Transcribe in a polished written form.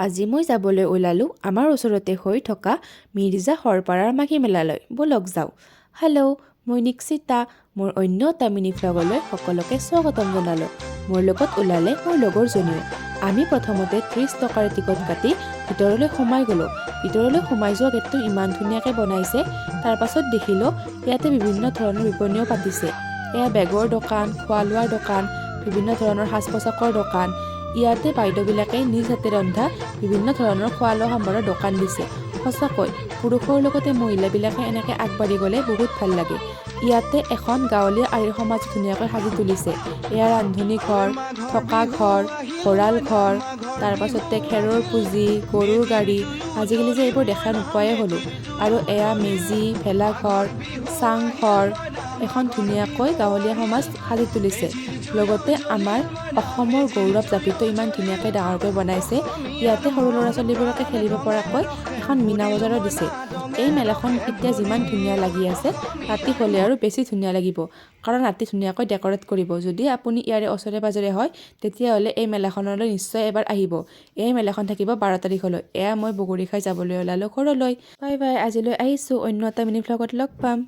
আজি মই যাবলৈ ওলালোঁ আমাৰ ওচৰতে হৈ থকা মিৰ্জা সৰপাৰাৰ মাঘী মেলালৈ। ব'লক যাওঁ। হেল্ল', মই নিক্সিতা। মোৰ অন্য এটা মিনি ভ্লগলৈ সকলোকে স্বাগতম জনালোঁ। মোৰ লগত ওলালে মোৰ লগৰজনীও। আমি প্ৰথমতে 30 টকাৰ টিকট কাটি ভিতৰলৈ সোমাই গ'লোঁ। ভিতৰলৈ সোমাই যোৱা গেটটো ইমান ধুনীয়াকৈ বনাইছে। তাৰ পাছত দেখিলোঁ ইয়াতে বিভিন্ন ধৰণৰ বিপণীও পাতিছে। এয়া বেগৰ দোকান, খোৱা লোৱাৰ দোকান, বিভিন্ন ধৰণৰ সাজ পোছাকৰ দোকান। ইয়াতে বাইদেউবিলাকে নিজ হাতে ৰন্ধা বিভিন্ন ধৰণৰ খোৱা লোৱা সম্ভাৰৰ দোকান দিছে। সঁচাকৈ পুৰুষৰ লগতে মহিলাবিলাকে এনেকৈ আগবাঢ়ি গ'লে বহুত ভাল লাগে। ইয়াতে এখন গাঁৱলীয়া আৰ্য সমাজ ধুনীয়াকৈ সাজি তুলিছে। এয়া ৰান্ধনী ঘৰ, থকা ঘৰ, ভঁৰাল ঘৰ, তাৰ পাছতে খেৰৰ পুঁজি, গৰুৰ গাড়ী, আজিকালি যে এইবোৰ দেখা নোপোৱাই হ'লোঁ। আৰু এয়া মেজি, ভেলাঘৰ, চাংঘৰ, এখন ধুনীয়াকৈ গাঁৱলীয়া সমাজ সাজি তুলিছে। লগতে আমাৰ অসমৰ গৌৰৱ জাপিটো ইমান ধুনীয়াকৈ ডাঙৰকৈ বনাইছে। ইয়াতে সৰু ল'ৰা ছোৱালীবোৰকে খেলিব পৰাকৈ এখন মীনা বজাৰো দিছে। এই মেলাখন এতিয়া যিমান ধুনীয়া লাগি আছে, ৰাতি হ'লে আৰু বেছি ধুনীয়া লাগিব। কাৰণ ৰাতি ধুনীয়াকৈ ডেক'ৰেট কৰিব। যদি আপুনি ইয়াৰে ওচৰে পাজৰে হয়, তেতিয়াহ'লে এই মেলাখনলৈ নিশ্চয় এবাৰ আহিব। এই মেলাখন থাকিব 12 তাৰিখলৈ। এয়া মই বগৰীখাই যাবলৈ ওলালোঁ ঘৰলৈ। বাই বাই, আজিলৈ আহিছোঁ। অন্য এটা মিনি ভ্লগত লগ পাম।